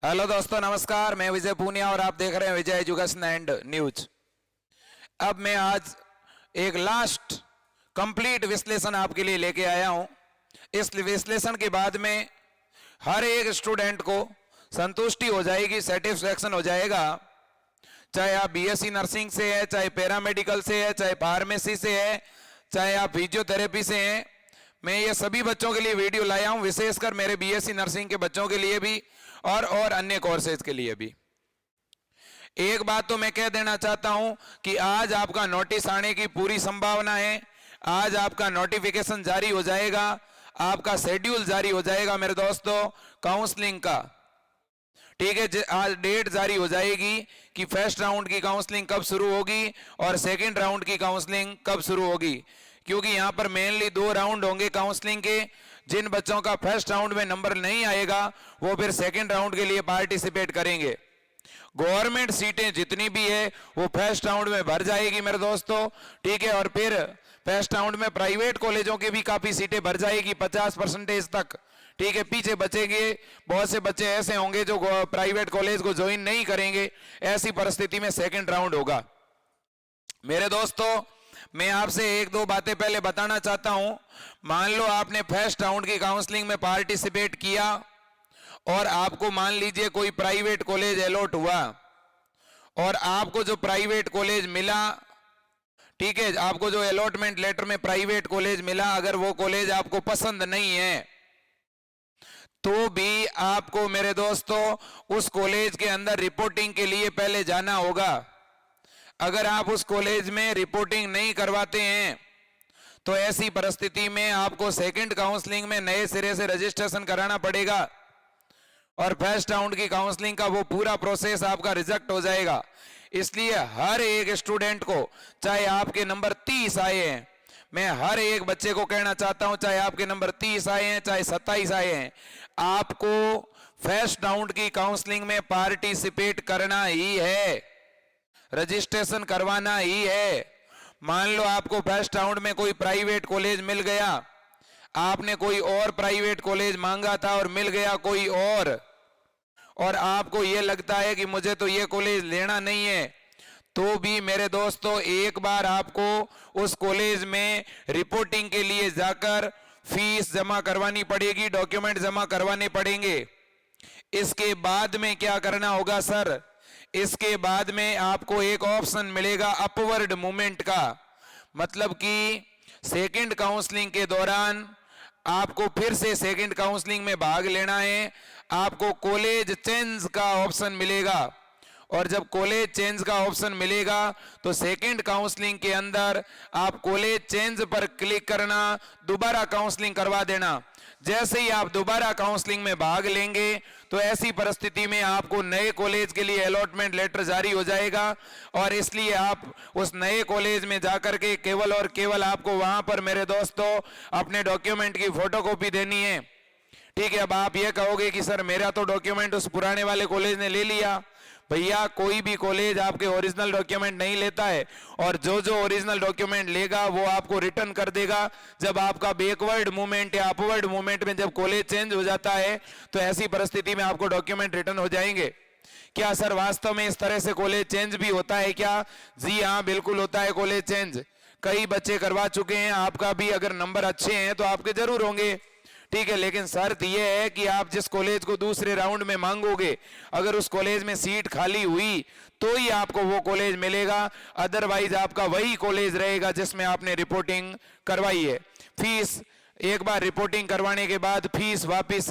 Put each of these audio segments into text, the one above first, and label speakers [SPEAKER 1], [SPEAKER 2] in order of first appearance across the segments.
[SPEAKER 1] Hello दोस्तों, नमस्कार। मैं विजय पूनिया और आप देख रहे हैं विजय एजुकेशन एंड न्यूज। अब मैं आज एक लास्ट कंप्लीट विश्लेषण आपके लिए लेके आया हूं। इस विश्लेषण के बाद में हर एक स्टूडेंट को संतुष्टि हो जाएगी, सेटिस्फैक्शन हो जाएगा। चाहे आप बीएससी नर्सिंग से है, चाहे पैरामेडिकल से है, चाहे फार्मेसी से है, चाहे आप फिजियोथेरेपी से हैं। मैं ये सभी बच्चों के लिए वीडियो लाया हूं, विशेषकर मेरे बीएससी नर्सिंग के बच्चों के लिए भी और अन्य कोर्सेज के लिए भी। एक बात तो मैं कह देना चाहता हूं कि आज आपका नोटिस आने की पूरी संभावना है। आज आपका नोटिफिकेशन जारी हो जाएगा, आपका शेड्यूल जारी हो जाएगा मेरे दोस्तों काउंसलिंग का। ठीक है, आज डेट जारी हो जाएगी कि फर्स्ट राउंड की काउंसलिंग कब शुरू होगी और सेकंड राउंड की काउंसलिंग कब शुरू होगी। क्योंकि यहां पर मेनली 2 राउंड होंगे काउंसलिंग के। जिन बच्चों का फर्स्ट राउंड में नंबर नहीं आएगा वो फिर सेकंड राउंड के लिए पार्टिसिपेट करेंगे। गवर्नमेंट सीटें जितनी भी है वो फर्स्ट राउंड में भर जाएगी मेरे दोस्तों। ठीक है, और फिर फर्स्ट राउंड में प्राइवेट कॉलेजों की भी काफी सीटें भर जाएगी 50% तक। ठीक है, पीछे बचेंगे बहुत से बच्चे ऐसे होंगे जो प्राइवेट कॉलेज को ज्वाइन नहीं करेंगे। ऐसी परिस्थिति में सेकंड राउंड होगा। मेरे दोस्तों, मैं आपसे 1-2 बातें पहले बताना चाहता हूं। मान लो आपने फर्स्ट राउंड की काउंसलिंग में पार्टिसिपेट किया और आपको मान लीजिए कोई प्राइवेट कॉलेज अलॉट हुआ और आपको जो प्राइवेट कॉलेज मिला, ठीक है, आपको जो अलॉटमेंट लेटर में प्राइवेट कॉलेज मिला, अगर वो कॉलेज आपको पसंद नहीं है तो भी आपको मेरे दोस्तों उस कॉलेज के अंदर रिपोर्टिंग के लिए पहले जाना होगा। अगर आप उस कॉलेज में रिपोर्टिंग नहीं करवाते हैं तो ऐसी परिस्थिति में आपको सेकंड काउंसलिंग में नए सिरे से रजिस्ट्रेशन कराना पड़ेगा और फर्स्ट राउंड की काउंसलिंग का वो पूरा प्रोसेस आपका रिजेक्ट हो जाएगा। इसलिए हर एक स्टूडेंट को, चाहे आपके नंबर 30 आए हैं, मैं हर एक बच्चे को कहना चाहता हूं, चाहे आपके नंबर 30 आए हैं, चाहे 27 आए हैं, आपको फर्स्ट राउंड की काउंसलिंग में पार्टिसिपेट करना ही है, रजिस्ट्रेशन करवाना ही है। मान लो आपको फर्स्ट राउंड में कोई प्राइवेट कॉलेज मिल गया, आपने कोई और प्राइवेट कॉलेज मांगा था और मिल गया कोई और आपको यह लगता है कि मुझे तो यह कॉलेज लेना नहीं है, तो भी मेरे दोस्तों एक बार आपको उस कॉलेज में रिपोर्टिंग के लिए जाकर फीस जमा करवानी पड़ेगी, डॉक्यूमेंट जमा करवाने पड़ेंगे। इसके बाद में क्या करना होगा सर? इसके बाद में आपको एक ऑप्शन मिलेगा अपवर्ड मूवमेंट का। मतलब कि सेकंड काउंसलिंग के दौरान आपको फिर से सेकंड काउंसलिंग में भाग लेना है, आपको कॉलेज चेंज का ऑप्शन मिलेगा। और जब कॉलेज चेंज का ऑप्शन मिलेगा तो सेकंड काउंसलिंग के अंदर आप कॉलेज चेंज पर क्लिक करना, दोबारा काउंसलिंग करवा देना। जैसे ही आप दोबारा काउंसलिंग में भाग लेंगे तो ऐसी परिस्थिति में आपको नए कॉलेज के लिए अलॉटमेंट लेटर जारी हो जाएगा और इसलिए आप उस नए कॉलेज में जाकर के केवल और केवल आपको वहां पर मेरे दोस्तों अपने डॉक्यूमेंट की फोटोकॉपी देनी है। ठीक है, अब आप ये कहोगे कि सर मेरा तो डॉक्यूमेंट उस पुराने वाले कॉलेज ने ले लिया। भैया, कोई भी कॉलेज आपके ओरिजिनल डॉक्यूमेंट नहीं लेता है और जो ओरिजिनल डॉक्यूमेंट लेगा वो आपको रिटर्न कर देगा। जब आपका बैकवर्ड मूवमेंट या अपवर्ड मूवमेंट में जब कॉलेज चेंज हो जाता है तो ऐसी परिस्थिति में आपको डॉक्यूमेंट रिटर्न हो जाएंगे। क्या सर वास्तव में इस तरह से कॉलेज चेंज भी होता है क्या? जी हाँ, बिल्कुल होता है कॉलेज चेंज। कई बच्चे करवा चुके हैं, आपका भी अगर नंबर अच्छे हैं तो आपके जरूर होंगे। ठीक है, लेकिन शर्त यह है कि आप जिस कॉलेज को दूसरे राउंड में मांगोगे, अगर उस कॉलेज में सीट खाली हुई तो ही आपको वो कॉलेज मिलेगा, अदरवाइज आपका वही कॉलेज रहेगा जिसमें आपने रिपोर्टिंग करवाई है। फीस एक बार रिपोर्टिंग करवाने के बाद फीस वापस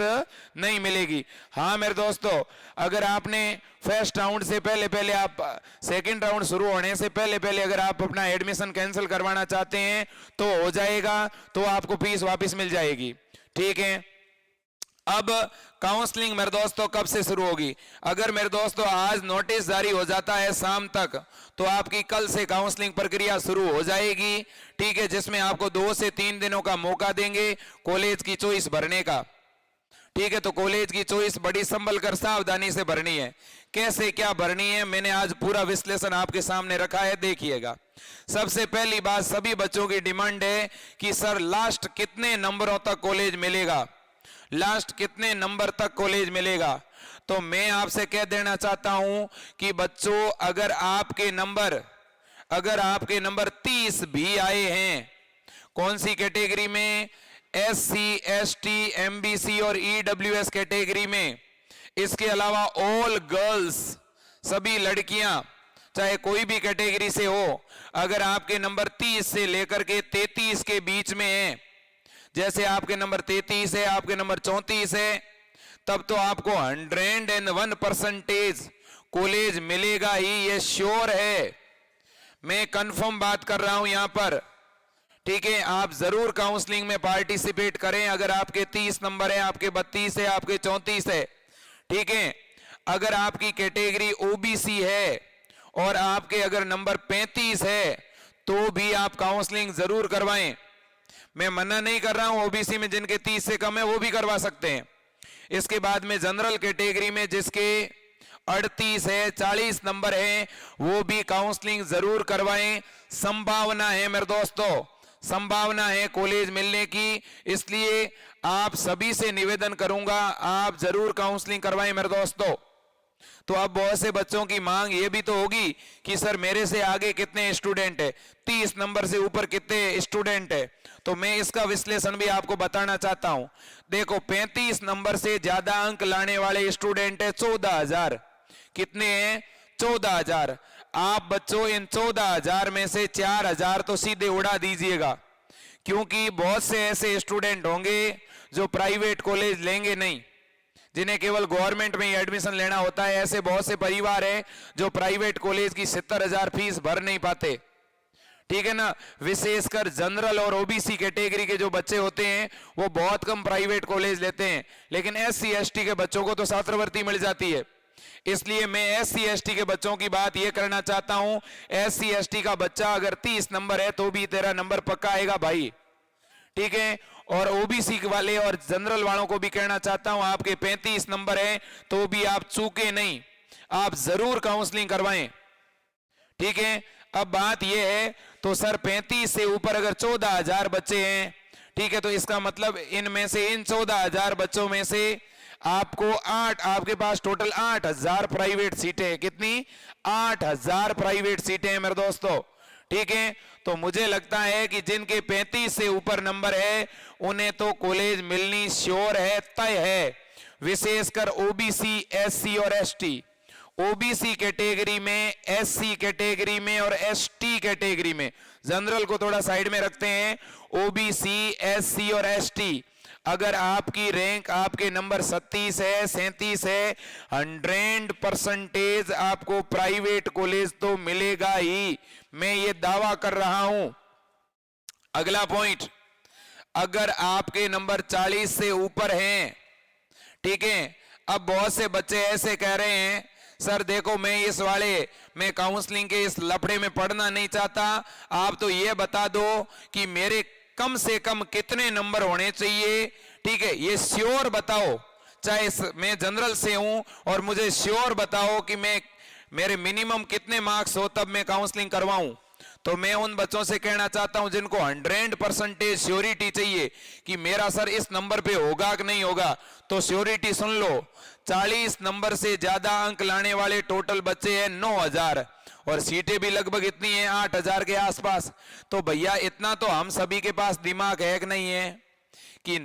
[SPEAKER 1] नहीं मिलेगी। हाँ मेरे दोस्तों, अगर आपने फर्स्ट राउंड से पहले आप सेकंड राउंड शुरू होने से पहले अगर आप अपना एडमिशन कैंसिल करवाना चाहते हैं तो हो जाएगा, तो आपको फीस वापस मिल जाएगी। ठीक है, अब काउंसलिंग मेरे दोस्तों कब से शुरू होगी? अगर मेरे दोस्तों आज नोटिस जारी हो जाता है शाम तक तो आपकी कल से काउंसलिंग प्रक्रिया शुरू हो जाएगी। ठीक है, जिसमें आपको 2 से 3 दिनों का मौका देंगे कॉलेज की चॉइस भरने का। ठीक है, तो कॉलेज की चॉइस बड़ी संभल कर सावधानी से भरनी है। कैसे क्या भरनी है मैंने आज पूरा विश्लेषण आपके सामने रखा है, देखिएगा। सबसे पहली बात, सभी बच्चों की डिमांड है कि सर लास्ट कितने नंबरों तक कॉलेज मिलेगा, लास्ट कितने नंबर तक कॉलेज मिलेगा। तो मैं आपसे कह देना चाहता हूं कि बच्चों अगर आपके नंबर 30 भी आए हैं, कौन सी कैटेगरी में? SC, ST, MBC और EWS कैटेगरी में, इसके अलावा ऑल गर्ल्स, सभी लड़कियां चाहे कोई भी कैटेगरी से हो, अगर आपके नंबर 30 से लेकर के 33 के बीच में है, जैसे आपके नंबर 33 है, आपके नंबर 34 है, तब तो आपको 101% कॉलेज मिलेगा ही, ये श्योर है। मैं कंफर्म बात कर रहा हूं यहां पर, ठीक है। आप जरूर काउंसलिंग में पार्टिसिपेट करें। अगर आपके 30 नंबर है, आपके 32 है, आपके 34 है, ठीक है। अगर आपकी कैटेगरी OBC है और आपके अगर नंबर 35 है तो भी आप काउंसलिंग जरूर करवाएं। मैं मना नहीं कर रहा हूं, OBC में जिनके 30 से कम है वो भी करवा सकते हैं। इसके बाद में जनरल कैटेगरी में जिसके 38 है, 40 नंबर है, वो भी काउंसलिंग जरूर करवाएं। संभावना है मेरे दोस्तों, संभावना है कॉलेज मिलने की, इसलिए आप सभी से निवेदन करूंगा आप जरूर काउंसलिंग करवाएं मेरे दोस्तों। तो अब बहुत से बच्चों की मांग ये भी तो होगी कि सर मेरे से आगे कितने स्टूडेंट है, 30 नंबर से ऊपर कितने स्टूडेंट है, तो मैं इसका विश्लेषण भी आपको बताना चाहता हूं। देखो 35 नंबर से ज्यादा अंक लाने वाले स्टूडेंट है 14,000। कितने हैं? 14,000। आप बच्चों इन 14,000 में से 4,000 तो सीधे उड़ा दीजिएगा, क्योंकि बहुत से ऐसे स्टूडेंट होंगे जो प्राइवेट कॉलेज लेंगे नहीं, जिन्हें केवल गवर्नमेंट में ही एडमिशन लेना होता है। ऐसे बहुत से परिवार हैं जो प्राइवेट कॉलेज की 70,000 फीस भर नहीं पाते, ठीक है ना। विशेषकर जनरल और OBC कैटेगरी के जो बच्चे होते हैं वो बहुत कम प्राइवेट कॉलेज लेते हैं, लेकिन SC ST के बच्चों को तो छात्रवृत्ति मिल जाती है। इसलिए मैं SC ST के बच्चों की बात ये करना चाहता हूं, SC ST का बच्चा अगर 30 नंबर है तो भी तेरा नंबर पक्का आएगा भाई, ठीक है। और OBC वाले और जनरल वालों को भी कहना चाहता हूं, आपके 35 नंबर है तो भी आप चूके नहीं, आप जरूर काउंसलिंग करवाएं, ठीक है। अब बात यह है, तो सर 35 से ऊपर अगर 14,000 बच्चे हैं, ठीक है, तो इसका मतलब इनमें से इन 14,000 बच्चों में से आपको आपके पास टोटल 8,000 प्राइवेट सीटें, कितनी? 8,000 प्राइवेट सीटें हैं मेरे दोस्तों, ठीक है। तो मुझे लगता है कि जिनके 35 से ऊपर नंबर है उन्हें तो कॉलेज मिलनी श्योर है, तय है। विशेषकर OBC, SC और ST, OBC कैटेगरी में, SC कैटेगरी में और ST कैटेगरी में, जनरल को थोड़ा साइड में रखते हैं, OBC, SC और ST, अगर आपकी रैंक आपके नंबर 37 है, 37 है, 100% आपको प्राइवेट कॉलेज तो मिलेगा ही, मैं ये दावा कर रहा हूं। अगला पॉइंट, अगर आपके नंबर 40 से ऊपर हैं, ठीक है। अब बहुत से बच्चे ऐसे कह रहे हैं, सर देखो मैं काउंसलिंग के इस लफड़े में पढ़ना नहीं चाहता, आप तो ये बता दो कि मेरे कम से कम कितने नंबर होने चाहिए, ठीक है, ये श्योर बताओ। चाहे मैं जनरल से हूं और मुझे श्योर बताओ कि मेरे मिनिमम कितने मार्क्स हो तब मैं काउंसलिंग करवाऊं। तो मैं उन बच्चों से कहना चाहता हूं जिनको 100% श्योरिटी चाहिए कि मेरा सर इस नंबर पे होगा कि नहीं होगा, तो श्योरिटी सुन लो। 40 नंबर से ज्यादा अंक लाने वाले टोटल बच्चे हैं 9,000 और सीटें भी लगभग इतनी हैं 8,000 के आसपास। तो भैया इतना तो हम सभी के पास दिमाग है कि नहीं है कि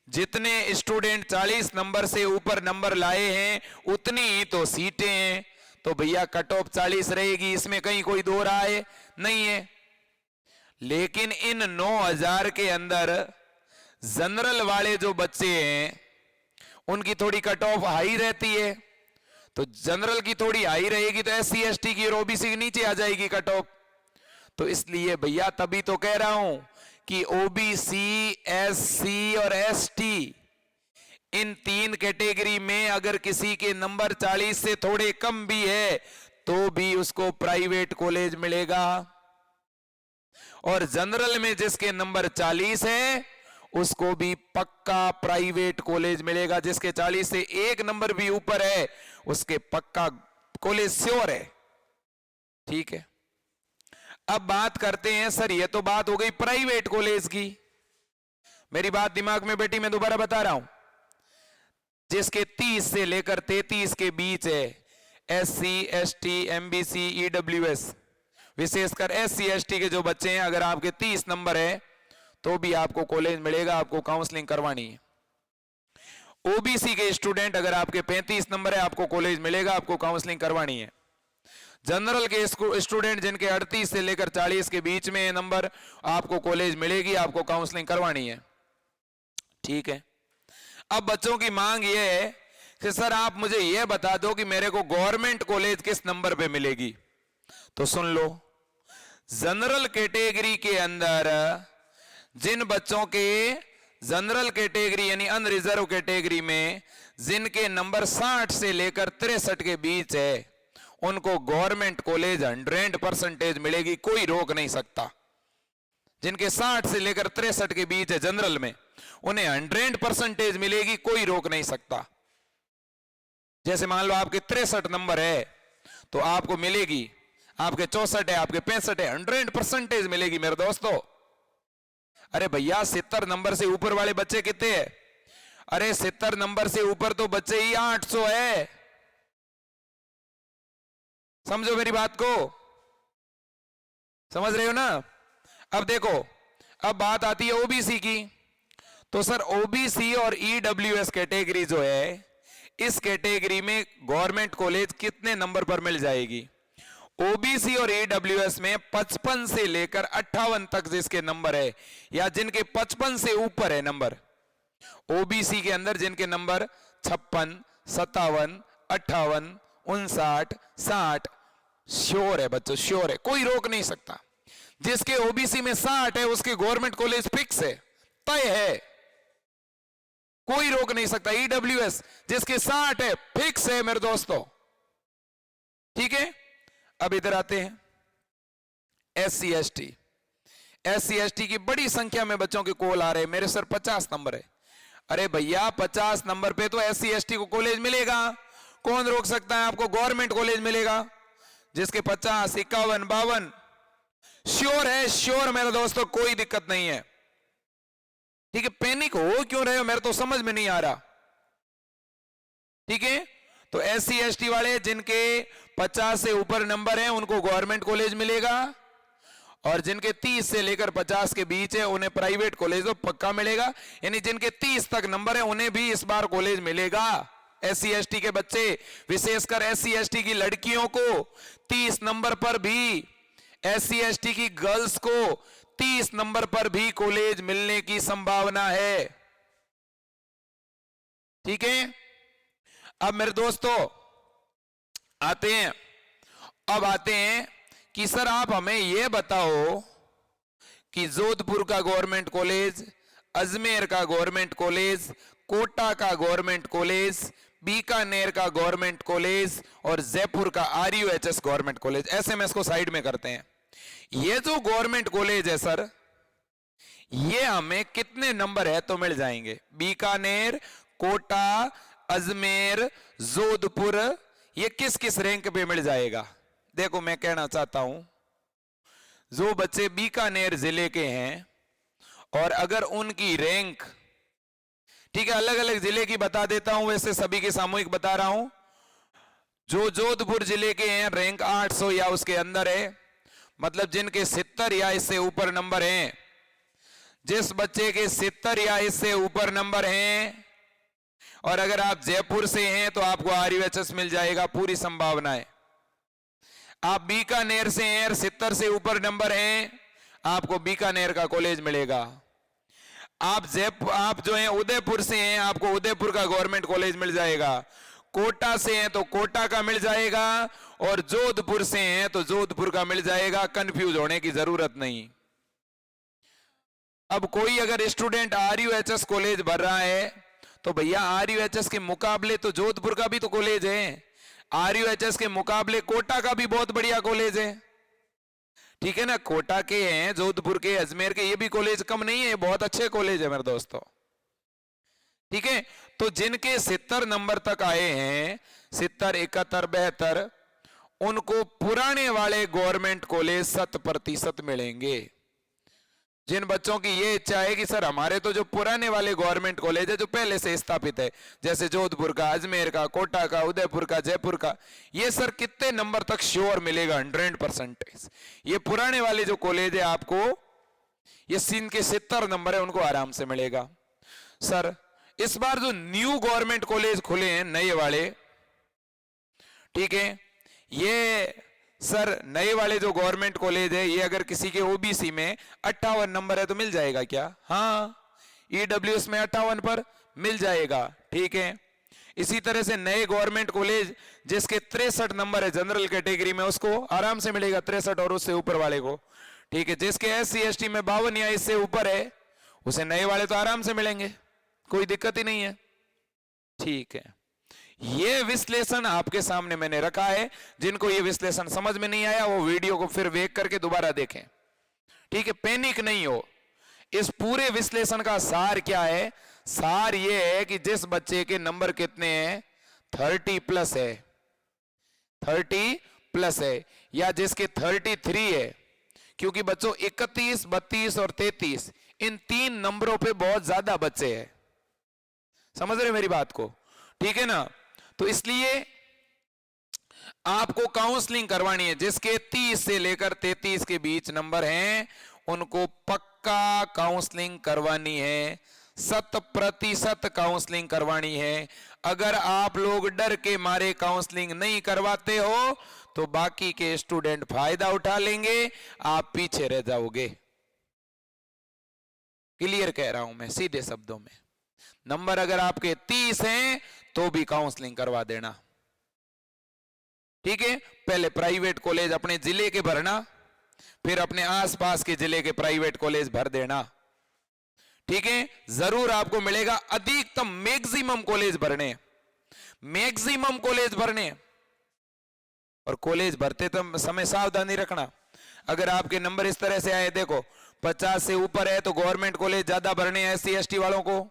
[SPEAKER 1] जितने स्टूडेंट 40 नंबर से ऊपर नंबर लाए हैं उतनी ही तो सीटें हैं, तो भैया कट ऑफ 40 रहेगी, इसमें कहीं कोई दो राय नहीं है। लेकिन इन 9,000 के अंदर जनरल वाले जो बच्चे हैं उनकी थोड़ी कट ऑफ हाई रहती है, तो जनरल की थोड़ी हाई रहेगी तो SC ST की और OBC की नीचे आ जाएगी कट ऑफ। तो इसलिए भैया तभी तो कह रहा हूं कि OBC, SC और ST इन 3 कैटेगरी में अगर किसी के नंबर 40 से थोड़े कम भी है तो भी उसको प्राइवेट कॉलेज मिलेगा, और जनरल में जिसके नंबर 40 है उसको भी पक्का प्राइवेट कॉलेज मिलेगा। जिसके 40 से एक नंबर भी ऊपर है उसके पक्का कॉलेज श्योर है, ठीक है। अब बात करते हैं, सर ये तो बात हो गई प्राइवेट कॉलेज की, मेरी बात दिमाग में बैठी, मैं दोबारा बता रहा हूं। जिसके 30 से लेकर 33 के बीच है, SC, ST, MBC, EWS, विशेषकर SC, ST के जो बच्चे हैं, अगर आपके 30 नंबर है तो भी आपको कॉलेज मिलेगा, आपको काउंसलिंग करवानी है। OBC के स्टूडेंट अगर आपके 35 नंबर है, आपको कॉलेज मिलेगा, आपको काउंसलिंग करवानी है। जनरल के स्टूडेंट जिनके 38 से लेकर 40 के बीच में नंबर, आपको कॉलेज मिलेगी, आपको काउंसलिंग करवानी है। ठीक है, अब बच्चों की मांग यह है कि सर आप मुझे यह बता दो कि मेरे को गवर्नमेंट कॉलेज किस नंबर पे मिलेगी। तो सुन लो, जनरल कैटेगरी के अंदर जिन बच्चों के जनरल कैटेगरी यानी अनरिजर्व कैटेगरी में जिनके नंबर 60 से लेकर 63 के बीच है, उनको गवर्नमेंट कॉलेज 100% मिलेगी, कोई रोक नहीं सकता। जिनके 60 से लेकर 63 के बीच है जनरल में, उन्हें 100% मिलेगी, कोई रोक नहीं सकता। जैसे मान लो आपके 63 नंबर है तो आपको मिलेगी, आपके 64 है, आपके 65 है, 100% मिलेगी मेरे दोस्तों। अरे भैया 70 नंबर से ऊपर वाले बच्चे कितने हैं? अरे 70 नंबर से ऊपर तो बच्चे ही 800 है। समझो मेरी बात को, समझ रहे हो ना? अब देखो, अब बात आती है ओबीसी की। तो सर ओबीसी और ईडब्ल्यूएस कैटेगरी जो है, इस कैटेगरी में गवर्नमेंट कॉलेज कितने नंबर पर मिल जाएगी? ओबीसी और ईडब्ल्यूएस में 55 से लेकर 58 तक जिसके नंबर है, या जिनके 55 से ऊपर है नंबर, ओबीसी के अंदर जिनके नंबर 56, 57, 58, 59, 60, श्योर है बच्चों, श्योर है, कोई रोक नहीं सकता। जिसके ओबीसी में 60 है उसके गवर्नमेंट कॉलेज फिक्स है, तय है, कोई रोक नहीं सकता। ईडब्ल्यूएस जिसके 60 है फिक्स है मेरे दोस्तों। ठीक है, अब इधर आते हैं SC ST। SC ST की बड़ी संख्या में बच्चों के कॉल आ रहे हैं, मेरे सर 50 नंबर है। अरे भैया 50 नंबर पे तो SC ST को कॉलेज मिलेगा, कौन रोक सकता है? आपको गवर्नमेंट कॉलेज मिलेगा। जिसके 50, 51, 52, श्योर है, श्योर मेरे दोस्तों, कोई दिक्कत नहीं है। ठीक है, पैनिक हो क्यों रहे हो, मेरे तो समझ में नहीं आ रहा। ठीक है, तो SC ST वाले जिनके 50 से ऊपर नंबर हैं उनको गवर्नमेंट कॉलेज मिलेगा, और जिनके 30 से लेकर 50 के बीच है उन्हें प्राइवेट कॉलेज तो पक्का मिलेगा। यानी जिनके 30 तक नंबर है उन्हें भी इस बार कॉलेज मिलेगा। SC ST के बच्चे, विशेषकर SC ST की लड़कियों को 30 नंबर पर भी, SC ST की गर्ल्स को 30 नंबर पर भी कॉलेज मिलने की संभावना है। ठीक है, अब मेरे दोस्तों आते हैं, अब आते हैं कि सर आप हमें यह बताओ कि जोधपुर का गवर्नमेंट कॉलेज, अजमेर का गवर्नमेंट कॉलेज, कोटा का गवर्नमेंट कॉलेज, बीकानेर का गवर्नमेंट कॉलेज और जयपुर का RUHS गवर्नमेंट कॉलेज, SMS को साइड में करते हैं। ये जो गवर्नमेंट कॉलेज है सर, ये हमें कितने नंबर है तो मिल जाएंगे? बीकानेर, कोटा, अजमेर, जोधपुर, ये किस किस रैंक पे मिल जाएगा? देखो मैं कहना चाहता हूं, जो बच्चे बीकानेर जिले के हैं और अगर उनकी रैंक, ठीक है अलग अलग जिले की बता देता हूं, वैसे सभी के सामूहिक बता रहा हूं, जो जोधपुर जिले के हैं रैंक 800 या उसके अंदर है, मतलब जिनके 70 या इससे ऊपर नंबर हैं, जिस बच्चे के 70 या इससे ऊपर नंबर हैं, और अगर आप जयपुर से हैं तो आपको RUHS मिल जाएगा, पूरी संभावना है। आप बीकानेर से हैं और 70 से ऊपर नंबर हैं, आपको बीकानेर का कॉलेज मिलेगा। आप जो हैं उदयपुर से हैं, आपको उदयपुर का गवर्नमेंट कॉलेज मिल जाएगा। कोटा से हैं तो कोटा का मिल जाएगा, और जोधपुर से हैं तो जोधपुर का मिल जाएगा, कंफ्यूज होने की जरूरत नहीं। अब कोई अगर स्टूडेंट RUHS कॉलेज भर रहा है तो भैया RUHS के मुकाबले तो जोधपुर का भी तो कॉलेज है, RUHS के मुकाबले कोटा का भी बहुत बढ़िया कॉलेज है। ठीक है ना, कोटा के हैं, जोधपुर के, अजमेर के, ये भी कॉलेज कम नहीं है, बहुत अच्छे कॉलेज है मेरे दोस्तों। ठीक है, तो जिनके 70 नंबर तक आए हैं, 70, 71, 72, उनको पुराने वाले गवर्नमेंट कॉलेज 100% मिलेंगे। जिन बच्चों की ये इच्छा है कि सर हमारे तो जो पुराने वाले गवर्नमेंट कॉलेज है जो पहले से स्थापित है, जैसे जोधपुर का, अजमेर का, कोटा का, उदयपुर का, जयपुर का, ये सर कितने नंबर तक श्योर मिलेगा? 100%। ये पुराने वाले जो कॉलेज है आपको ये सीन के 70 नंबर है, उनको आराम से मिलेगा। सर इस बार जो न्यू गवर्नमेंट कॉलेज खुले हैं नए वाले, ठीक है, ये सर नए वाले जो गवर्नमेंट कॉलेज है ये अगर किसी के ओबीसी में 58 नंबर है तो मिल जाएगा क्या? हाँ, ईडब्ल्यूएस में 58 पर मिल जाएगा, ठीक है। इसी तरह से नए गवर्नमेंट कॉलेज जिसके 63 नंबर है जनरल कैटेगरी में उसको आराम से मिलेगा, 63 और उससे ऊपर वाले को, ठीक है। जिसके एससी एसटी में 52 या इससे ऊपर है उसे नए वाले तो आराम से मिलेंगे, कोई दिक्कत ही नहीं है, ठीक है। ये विश्लेषण आपके सामने मैंने रखा है। जिनको ये विश्लेषण समझ में नहीं आया वो वीडियो को फिर देख करके दोबारा देखें, ठीक है। पैनिक नहीं हो। इस पूरे विश्लेषण का सार क्या है? सार ये है कि जिस बच्चे के नंबर कितने हैं, 30 प्लस है, 30 प्लस है, या जिसके 33 है, क्योंकि बच्चों 31, 32 और 33 इन 3 नंबरों पे बहुत ज्यादा बच्चे हैं, समझ रहे मेरी बात को, ठीक है ना। तो इसलिए आपको काउंसलिंग करवानी है। जिसके 30 से लेकर 33 के बीच नंबर हैं उनको पक्का काउंसलिंग करवानी है, 100% काउंसलिंग करवानी है। अगर आप लोग डर के मारे काउंसलिंग नहीं करवाते हो तो बाकी के स्टूडेंट फायदा उठा लेंगे, आप पीछे रह जाओगे। क्लियर कह रहा हूं मैं सीधे शब्दों में। नंबर अगर आपके 30 हैं तो भी काउंसलिंग करवा देना, ठीक है। पहले प्राइवेट कॉलेज अपने जिले के भरना, फिर अपने आसपास के जिले के प्राइवेट कॉलेज भर देना, ठीक है। जरूर आपको मिलेगा। अधिकतम मैक्सिमम कॉलेज भरने, मैक्सिमम कॉलेज भरने। और कॉलेज भरते समय सावधानी रखना। अगर आपके नंबर इस तरह से आए, देखो 50 से ऊपर है तो गवर्नमेंट कॉलेज ज्यादा भरने हैं एससी एसटी वालों को,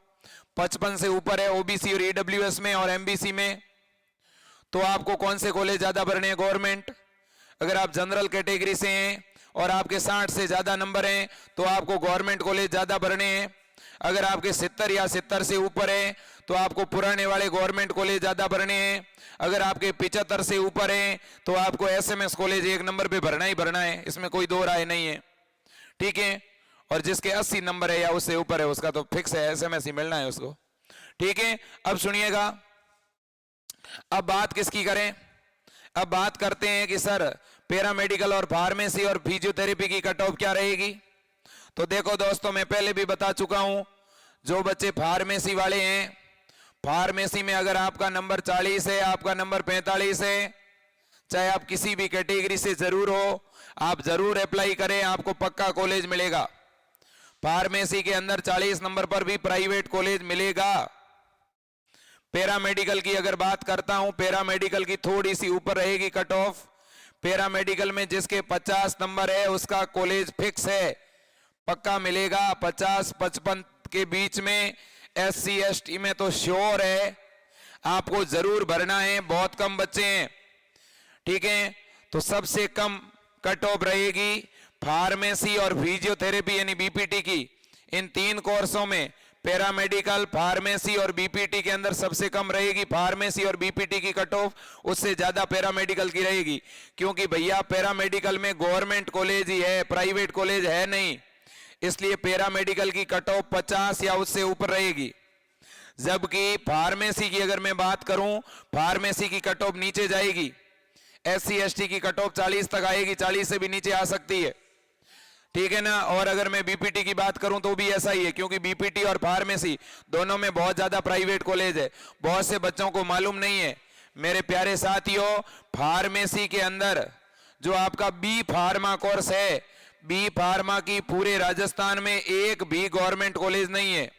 [SPEAKER 1] 55 से ऊपर है ओबीसी और ईडब्ल्यूएस में और एमबीसी में, तो आपको कौन से कॉलेज ज्यादा भरने हैं? गवर्नमेंट। अगर आप जनरल कैटेगरी से हैं और आपके 60 से ज्यादा नंबर हैं तो आपको गवर्नमेंट कॉलेज ज्यादा भरने हैं। अगर आपके 70 या 70 से ऊपर है तो आपको पुराने वाले गवर्नमेंट कॉलेज ज्यादा भरने हैं। अगर आपके 75 से ऊपर है तो आपको एसएमएस कॉलेज 1 नंबर पे भरना ही भरना है, इसमें कोई दो राय नहीं है, ठीक है। और जिसके 80 नंबर है या उससे ऊपर है उसका तो फिक्स है, एसएमएस ही मिलना है उसको, ठीक है। अब सुनिएगा, अब बात किसकी करें? अब बात करते हैं कि सर पैरामेडिकल और फार्मेसी और फिजियोथेरेपी की कट ऑफ क्या रहेगी। तो देखो दोस्तों, मैं पहले भी बता चुका हूं, जो बच्चे फार्मेसी वाले हैं, फार्मेसी में अगर आपका नंबर 40 है, आपका नंबर 45 है, चाहे आप किसी भी कैटेगरी से जरूर हो, आप जरूर अप्लाई करें, आपको पक्का कॉलेज मिलेगा। फार्मेसी के अंदर 40 नंबर पर भी प्राइवेट कॉलेज मिलेगा। पैरामेडिकल की अगर बात करता हूं, पैरामेडिकल की थोड़ी सी ऊपर रहेगी कट ऑफ। पैरामेडिकल में जिसके 50 नंबर है उसका कॉलेज फिक्स है, पक्का मिलेगा। 50-55 के बीच में एससी एसटी में तो श्योर है, आपको जरूर भरना है, बहुत कम बच्चे हैं, ठीक है। तो सबसे कम कट ऑफ रहेगी फार्मेसी और फिजियोथेरेपी यानी बीपीटी की। इन 3 कोर्सों में पैरामेडिकल, फार्मेसी और बीपीटी के अंदर सबसे कम रहेगी फार्मेसी और बीपीटी की कट ऑफ, उससे ज्यादा पैरामेडिकल की रहेगी। क्योंकि भैया पैरामेडिकल में गवर्नमेंट कॉलेज ही है, प्राइवेट कॉलेज है नहीं, इसलिए पैरामेडिकल की कट ऑफ 50 या उससे ऊपर रहेगी। जबकि फार्मेसी की अगर मैं बात करूं, फार्मेसी की कट ऑफ नीचे जाएगी, एससी एसटी की कट ऑफ 40 तक आएगी, 40 से भी नीचे आ सकती है, ठीक है ना। और अगर मैं बीपीटी की बात करूं तो भी ऐसा ही है, क्योंकि बीपीटी और फार्मेसी दोनों में बहुत ज्यादा प्राइवेट कॉलेज है। बहुत से बच्चों को मालूम नहीं है मेरे प्यारे साथियों, फार्मेसी के अंदर जो आपका बी फार्मा कोर्स है, बी फार्मा की पूरे राजस्थान में एक भी गवर्नमेंट कॉलेज नहीं है।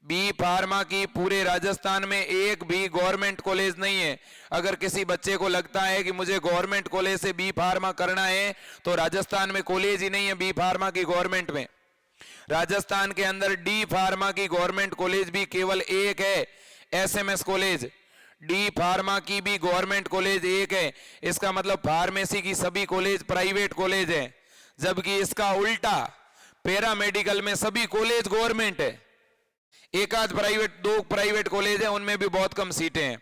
[SPEAKER 1] बी फार्मा की पूरे राजस्थान में एक भी गवर्नमेंट कॉलेज नहीं है। अगर किसी बच्चे को लगता है कि मुझे गवर्नमेंट कॉलेज से बी फार्मा करना है तो राजस्थान में कॉलेज ही नहीं है बी फार्मा की गवर्नमेंट में। राजस्थान के अंदर डी फार्मा की गवर्नमेंट कॉलेज भी केवल एक है, एसएमएस कॉलेज। डी फार्मा की भी गवर्नमेंट कॉलेज एक है, इसका मतलब फार्मेसी की सभी कॉलेज प्राइवेट कॉलेज है। जबकि इसका उल्टा पैरा मेडिकल में सभी कॉलेज गवर्नमेंट है, एक आध प्राइवेट, 2 प्राइवेट कॉलेज है, उनमें भी बहुत कम सीटें हैं।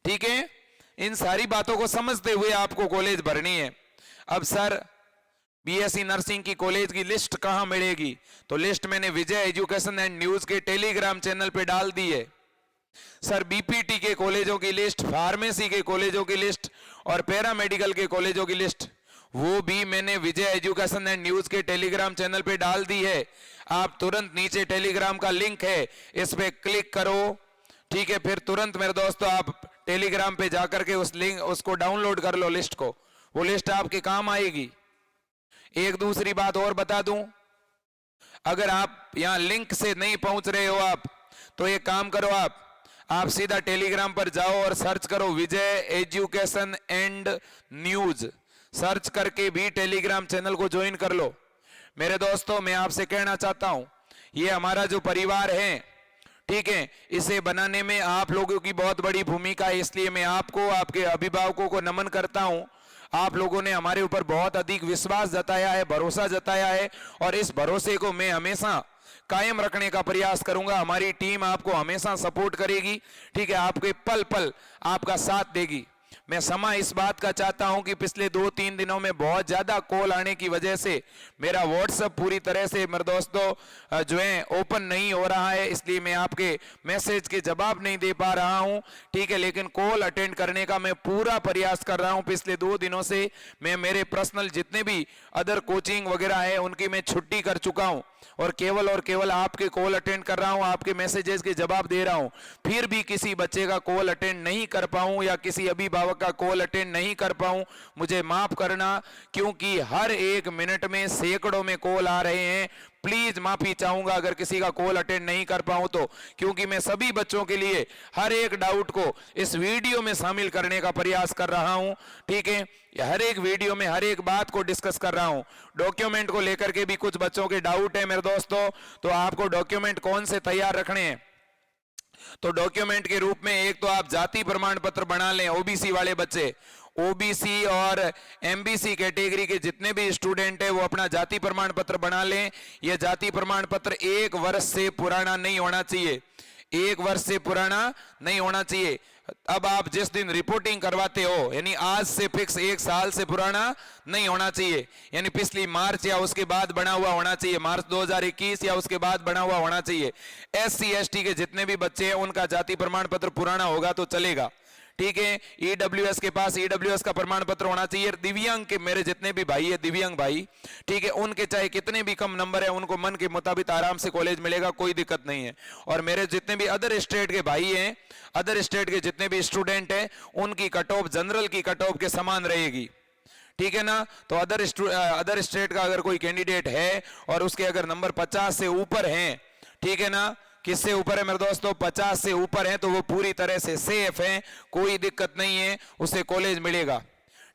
[SPEAKER 1] ठीक है, इन सारी बातों को समझते हुए आपको कॉलेज भरनी है। अब सर बीएससी नर्सिंग की कॉलेज की लिस्ट कहां मिलेगी? तो लिस्ट मैंने विजय एजुकेशन एंड न्यूज के टेलीग्राम चैनल पे डाल दी है। सर बीपीटी के कॉलेजों की लिस्ट, फार्मेसी के कॉलेजों की लिस्ट और पैरामेडिकल के कॉलेजों की लिस्ट, वो भी मैंने विजय एजुकेशन एंड न्यूज के टेलीग्राम चैनल पे डाल दी है। आप तुरंत नीचे टेलीग्राम का लिंक है, इस पे क्लिक करो। ठीक है, फिर तुरंत मेरे दोस्तों आप टेलीग्राम पे जाकर के उस लिंक उसको डाउनलोड कर लो लिस्ट को, वो लिस्ट आपके काम आएगी। एक दूसरी बात और बता दूं, अगर आप यहां लिंक से नहीं पहुंच रहे हो आप, तो एक काम करो, आप सीधा टेलीग्राम पर जाओ और सर्च करो विजय एजुकेशन एंड न्यूज, सर्च करके भी टेलीग्राम चैनल को ज्वाइन कर लो। मेरे दोस्तों मैं आपसे कहना चाहता हूं, ये हमारा जो परिवार है, ठीक है, इसे बनाने में आप लोगों की बहुत बड़ी भूमिका है, इसलिए मैं आपको, आपके अभिभावकों को नमन करता हूं। आप लोगों ने हमारे ऊपर बहुत अधिक विश्वास जताया है, भरोसा जताया है, और इस भरोसे को मैं हमेशा कायम रखने का प्रयास करूंगा। हमारी टीम आपको हमेशा सपोर्ट करेगी, ठीक है, आपके पल पल आपका साथ देगी। मैं समा इस बात का चाहता हूं कि पिछले 2-3 दिनों में बहुत ज्यादा कॉल आने की वजह से मेरा व्हाट्सएप पूरी तरह से मेरे दोस्तों जो है ओपन नहीं हो रहा है, इसलिए मैं आपके मैसेज के जवाब नहीं दे पा रहा हूं। ठीक है, लेकिन कॉल अटेंड करने का मैं पूरा प्रयास कर रहा हूं। पिछले 2 दिनों से मैं मेरे पर्सनल जितने भी अदर कोचिंग वगैरह है उनकी मैं छुट्टी कर चुका हूं और केवल आपके कॉल अटेंड कर रहा हूं, आपके मैसेजेस के जवाब दे रहा हूं। फिर भी किसी बच्चे का कॉल अटेंड नहीं कर पाऊं या किसी अभिभावक का कॉल अटेंड नहीं कर पाऊं, मुझे माफ करना, क्योंकि हर 1 मिनट में सैकड़ों में कॉल आ रहे हैं। प्लीज माफी चाहूंगा अगर किसी का कॉल अटेंड नहीं कर पाऊं तो, क्योंकि मैं सभी बच्चों के लिए हर एक डाउट को इस वीडियो में शामिल करने का प्रयास कर रहा हूं। ठीक है, हर एक वीडियो में हर एक बात को डिस्कस कर रहा हूं। डॉक्यूमेंट को लेकर के भी कुछ बच्चों के डाउट है मेरे दोस्तों, तो आपको डॉक्यूमेंट कौन से तैयार रखने हैं? तो डॉक्यूमेंट के रूप में एक तो आप जाति प्रमाण पत्र बना लें, ओबीसी वाले बच्चे, ओबीसी और एमबीसी कैटेगरी के जितने भी स्टूडेंट है वो अपना जाति प्रमाण पत्र बना लें। यह जाति प्रमाण पत्र 1 वर्ष से पुराना नहीं होना चाहिए, 1 वर्ष से पुराना नहीं होना चाहिए। अब आप जिस दिन रिपोर्टिंग करवाते हो, यानी आज से फिक्स 1 साल से पुराना नहीं होना चाहिए, यानी पिछली मार्च या उसके बाद बना हुआ होना चाहिए, मार्च 2021 या उसके बाद बना हुआ होना चाहिए। SC ST के जितने भी बच्चे हैं उनका जाति प्रमाण पत्र पुराना होगा तो चलेगा। ठीक है, EWS के पास EWS का प्रमाण पत्र होना चाहिए। दिव्यांग के मेरे जितने भी भाई है, दिव्यांग भाई, ठीक है, उनके चाहे कितने भी कम नंबर है, उनको मन के मुताबिक आराम से कॉलेज मिलेगा, कोई दिक्कत नहीं है। और मेरे जितने भी अदर स्टेट के भाई हैं, अदर स्टेट के जितने भी स्टूडेंट हैं, उनकी कट ऑफ जनरल की कट ऑफ के समान रहेगी। ठीक है ना, तो अदर स्टेट का अगर कोई कैंडिडेट है और उसके अगर नंबर 50 से ऊपर हैं, ठीक है ना, किससे ऊपर है मेरे दोस्तों? 50 से ऊपर है, तो वो पूरी तरह से सेफ है, कोई दिक्कत नहीं है, उसे कॉलेज मिलेगा।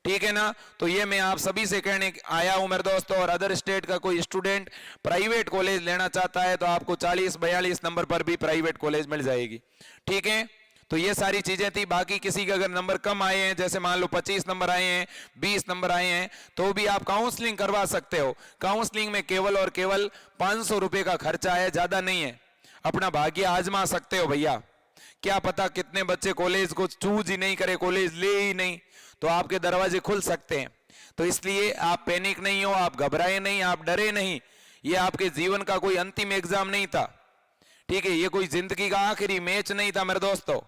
[SPEAKER 1] ठीक है ना, तो ये मैं आप सभी से कहने आया हूं मेरे दोस्तों। और अदर स्टेट का कोई स्टूडेंट प्राइवेट कॉलेज लेना चाहता है तो आपको 40-42 नंबर पर भी प्राइवेट कॉलेज मिल जाएगी। ठीक है, तो ये सारी चीजें थी। बाकी किसी के अगर नंबर कम आए हैं, जैसे मान लो 25 नंबर आए हैं, 20 नंबर आए हैं, तो भी आप काउंसलिंग करवा सकते हो। काउंसलिंग में केवल और केवल 500 रुपए का खर्चा है, ज्यादा नहीं है। अपना भाग्य आजमा सकते हो भैया, क्या पता कितने बच्चे कॉलेज को चूज ही नहीं करे, कॉलेज ले ही नहीं, तो आपके दरवाजे खुल सकते हैं। तो इसलिए आप पैनिक नहीं हो, आप घबराए नहीं, आप डरे नहीं। ये आपके जीवन का कोई अंतिम एग्जाम नहीं था, ठीक है, ये कोई जिंदगी का आखिरी मैच नहीं था मेरे दोस्तों।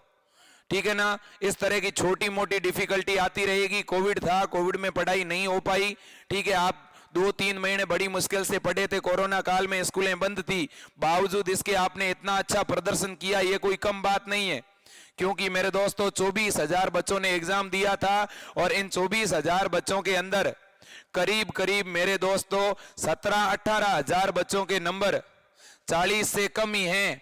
[SPEAKER 1] ठीक है ना, इस तरह की छोटी मोटी डिफिकल्टी आती रहेगी। कोविड था, कोविड में पढ़ाई नहीं हो पाई, ठीक है, आप 2-3 महीने बड़ी मुश्किल से पढ़े थे, कोरोना काल में स्कूलें बंद थी, बावजूद इसके आपने इतना अच्छा प्रदर्शन किया, ये कोई कम बात नहीं है। क्योंकि मेरे दोस्तों 24,000 बच्चों ने एग्जाम दिया था और इन 24,000 बच्चों के अंदर करीब करीब मेरे दोस्तों 17-18 हजार बच्चों के नंबर 40 से कम ही हैं।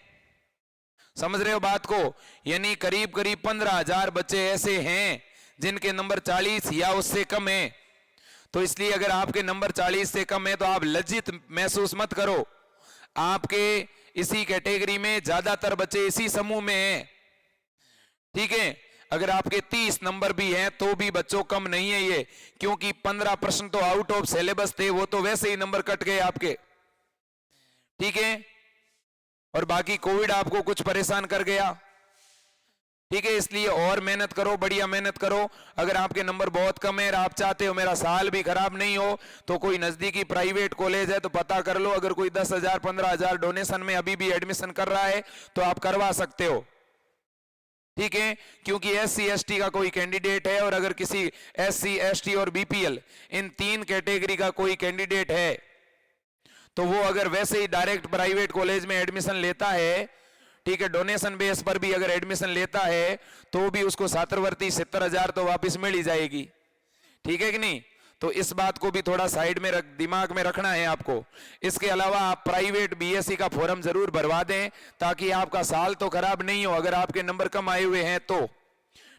[SPEAKER 1] समझ रहे हो बात को? यानी करीब करीब 15,000 बच्चे ऐसे हैं जिनके नंबर 40 या उससे कम है। तो इसलिए अगर आपके नंबर 40 से कम है तो आप लज्जित महसूस मत करो। आपके इसी कैटेगरी में ज्यादातर बच्चे इसी समूह में हैं। ठीक है, अगर आपके 30 नंबर भी हैं तो भी बच्चों कम नहीं है ये, क्योंकि 15 प्रश्न तो आउट ऑफ सिलेबस थे, वो तो वैसे ही नंबर कट गए आपके। ठीक है। और बाकी कोविड आपको कुछ परेशान कर गया, ठीक है, इसलिए और मेहनत करो, बढ़िया मेहनत करो। अगर आपके नंबर बहुत कम है और आप चाहते हो मेरा साल भी खराब नहीं हो, तो कोई नजदीकी प्राइवेट कॉलेज है तो पता कर लो। अगर कोई 10,000 15,000 डोनेशन में अभी भी एडमिशन कर रहा है तो आप करवा सकते हो, ठीक है। क्योंकि SC ST का कोई कैंडिडेट है, और अगर किसी SC ST और BPL इन 3 कैटेगरी का कोई कैंडिडेट है तो वो अगर वैसे ही डायरेक्ट प्राइवेट कॉलेज में एडमिशन लेता है, ठीक है, डोनेशन बेस पर भी अगर एडमिशन लेता है तो भी उसको छात्रवृत्ति 70,000 तो वापस मिल ही जाएगी, ठीक है कि नहीं। तो इस बात को भी थोड़ा साइड में दिमाग में रखना है आपको। इसके अलावा आप प्राइवेट BSc का फॉर्म जरूर भरवा दें ताकि आपका साल तो खराब नहीं हो, अगर आपके नंबर कम आए हुए हैं तो,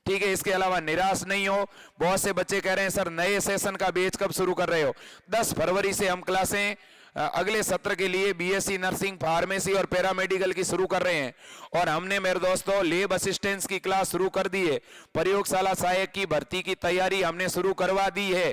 [SPEAKER 1] ठीक है। इसके अलावा निराश नहीं हो। बहुत से बच्चे कह रहे हैं सर नए सेशन का बैच कब शुरू कर रहे हो? 10 फरवरी से हम क्लासें अगले सत्र के लिए BSc नर्सिंग, फार्मेसी और पैरामेडिकल की शुरू कर रहे हैं। और हमने मेरे दोस्तों लैब असिस्टेंट्स की क्लास शुरू कर दी है, प्रयोगशाला सहायक की भर्ती की तैयारी हमने शुरू करवा दी है,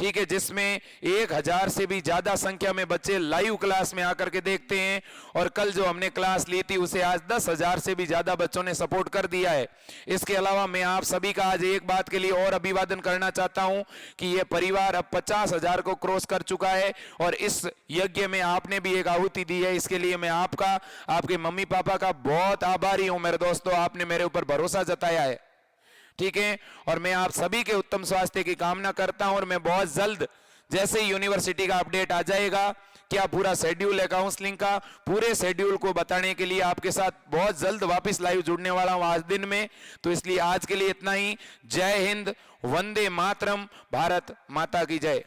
[SPEAKER 1] ठीक है, जिसमें 1000 से भी ज्यादा संख्या में बच्चे लाइव क्लास में आकर के देखते हैं। और कल जो हमने क्लास ली थी उसे आज 10,000 से भी ज्यादा बच्चों ने सपोर्ट कर दिया है। इसके अलावा मैं आप सभी का आज एक बात के लिए और अभिवादन करना चाहता हूं कि यह परिवार अब 50,000 को क्रॉस कर चुका है, और इस यज्ञ में आपने भी एक आहुति दी है। इसके लिए मैं आपका, आपके मम्मी पापा का बहुत आभारी हूं मेरे दोस्तों, आपने मेरे ऊपर भरोसा जताया है, ठीक है। और मैं आप सभी के उत्तम स्वास्थ्य की कामना करता हूं, और मैं बहुत जल्द जैसे ही यूनिवर्सिटी का अपडेट आ जाएगा, क्या पूरा शेड्यूल है काउंसलिंग का, पूरे शेड्यूल को बताने के लिए आपके साथ बहुत जल्द वापस लाइव जुड़ने वाला हूं आज दिन में। तो इसलिए आज के लिए इतना ही। जय हिंद, वंदे मातरम, भारत माता की जय।